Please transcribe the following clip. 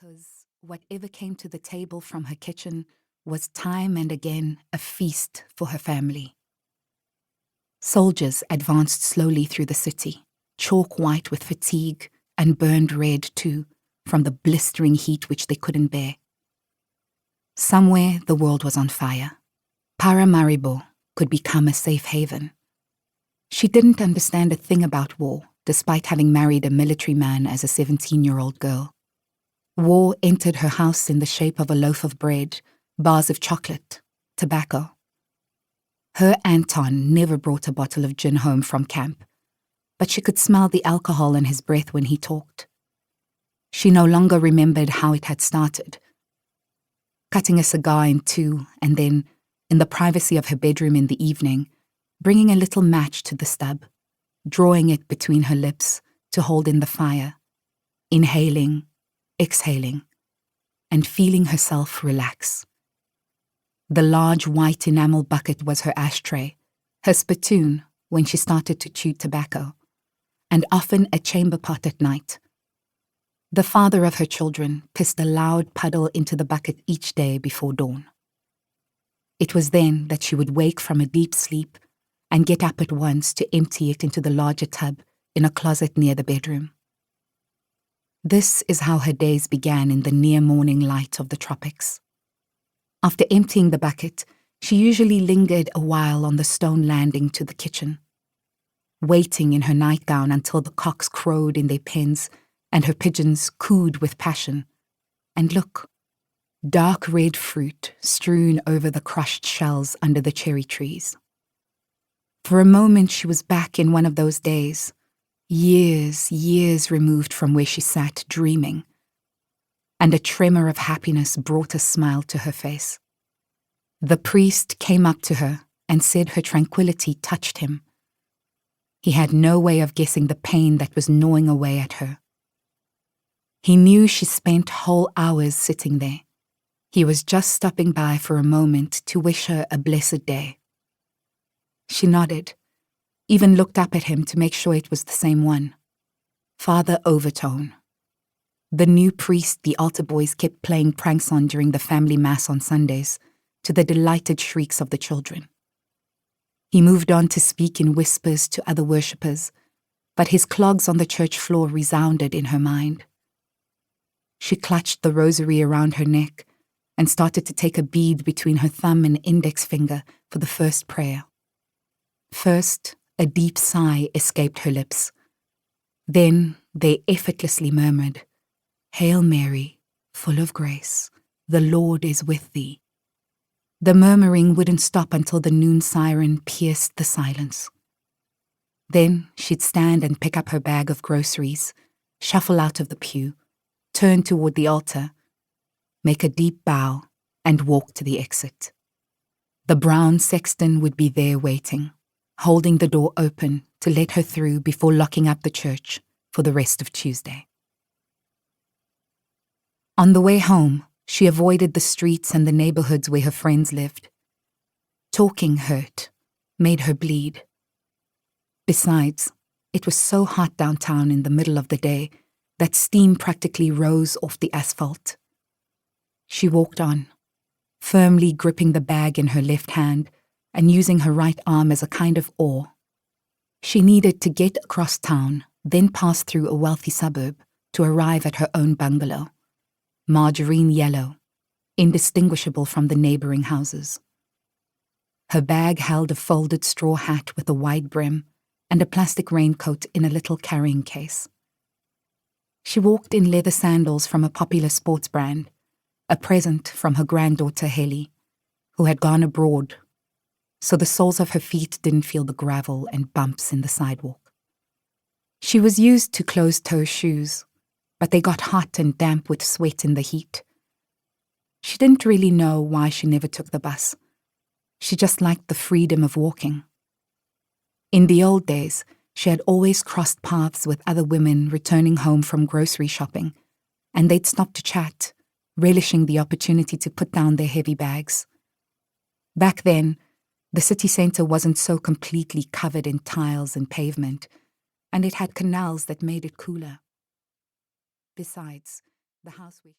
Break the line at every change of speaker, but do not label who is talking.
because whatever came to the table from her kitchen was time and again a feast for her family. Soldiers advanced slowly through the city, chalk white with fatigue and burned red too, from the blistering heat which they couldn't bear. Somewhere the world was on fire. Paramaribo could become a safe haven. She didn't understand a thing about war, despite having married a military man as a 17-year-old girl. War entered her house in the shape of a loaf of bread, bars of chocolate, tobacco. Her Anton never brought a bottle of gin home from camp, but she could smell the alcohol in his breath when he talked. She no longer remembered how it had started. Cutting a cigar in two and then, in the privacy of her bedroom in the evening, bringing a little match to the stub, drawing it between her lips to hold in the fire, inhaling, exhaling, and feeling herself relax. The large white enamel bucket was her ashtray, her spittoon when she started to chew tobacco, and often a chamber pot at night. The father of her children pissed a loud puddle into the bucket each day before dawn. It was then that she would wake from a deep sleep and get up at once to empty it into the larger tub in a closet near the bedroom. This is how her days began in the near morning light of the tropics. After emptying the bucket, she usually lingered a while on the stone landing to the kitchen, waiting in her nightgown until the cocks crowed in their pens and her pigeons cooed with passion. And look, dark red fruit strewn over the crushed shells under the cherry trees. For a moment she was back in one of those days, years removed from where she sat dreaming, and a tremor of happiness brought a smile to her face. The priest came up to her and said her tranquility touched him. He had no way of guessing the pain that was gnawing away at her. He knew she spent whole hours sitting there. He was just stopping by for a moment to wish her a blessed day. She nodded, even looked up at him to make sure it was the same one. Father Overtone. The new priest the altar boys kept playing pranks on during the family mass on Sundays, to the delighted shrieks of the children. He moved on to speak in whispers to other worshippers, but his clogs on the church floor resounded in her mind. She clutched the rosary around her neck and started to take a bead between her thumb and index finger for the first prayer. First, a deep sigh escaped her lips. Then they effortlessly murmured, "Hail Mary, full of grace, the Lord is with thee." The murmuring wouldn't stop until the noon siren pierced the silence. Then she'd stand and pick up her bag of groceries, shuffle out of the pew, turn toward the altar, make a deep bow, and walk to the exit. The brown sexton would be there waiting, holding the door open to let her through before locking up the church for the rest of Tuesday. On the way home, she avoided the streets and the neighborhoods where her friends lived. Talking hurt, made her bleed. Besides, it was so hot downtown in the middle of the day that steam practically rose off the asphalt. She walked on, firmly gripping the bag in her left hand and using her right arm as a kind of oar. She needed to get across town, then pass through a wealthy suburb to arrive at her own bungalow, margarine yellow, indistinguishable from the neighboring houses. Her bag held a folded straw hat with a wide brim and a plastic raincoat in a little carrying case. She walked in leather sandals from a popular sports brand, a present from her granddaughter Heli, who had gone abroad, so the soles of her feet didn't feel the gravel and bumps in the sidewalk. She was used to closed-toe shoes, but they got hot and damp with sweat in the heat. She didn't really know why she never took the bus. She just liked the freedom of walking. In the old days, she had always crossed paths with other women returning home from grocery shopping, and they'd stop to chat, relishing the opportunity to put down their heavy bags. Back then, the city centre wasn't so completely covered in tiles and pavement, and it had canals that made it cooler. Besides, the house we